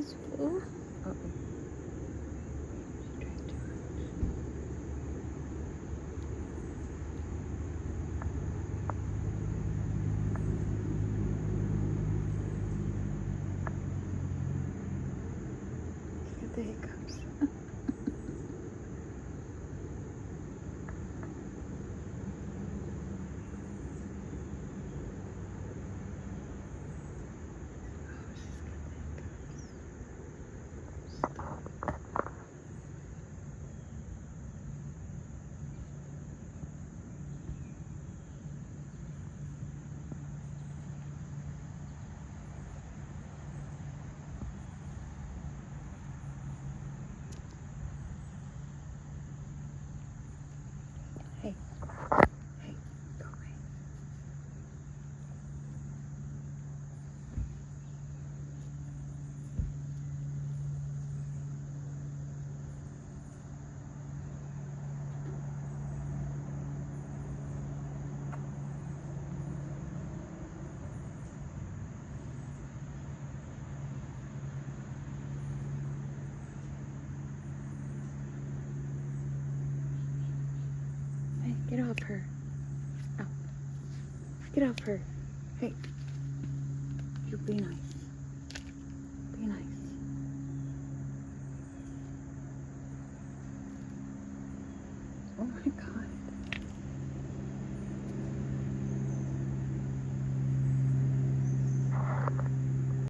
peaceful. Uh-oh. She's trying too much. Look at the hiccups. Hey, hey, go away. Hey, get off her. Oh, get off her. Hey, you be nice. Be nice. Oh my God.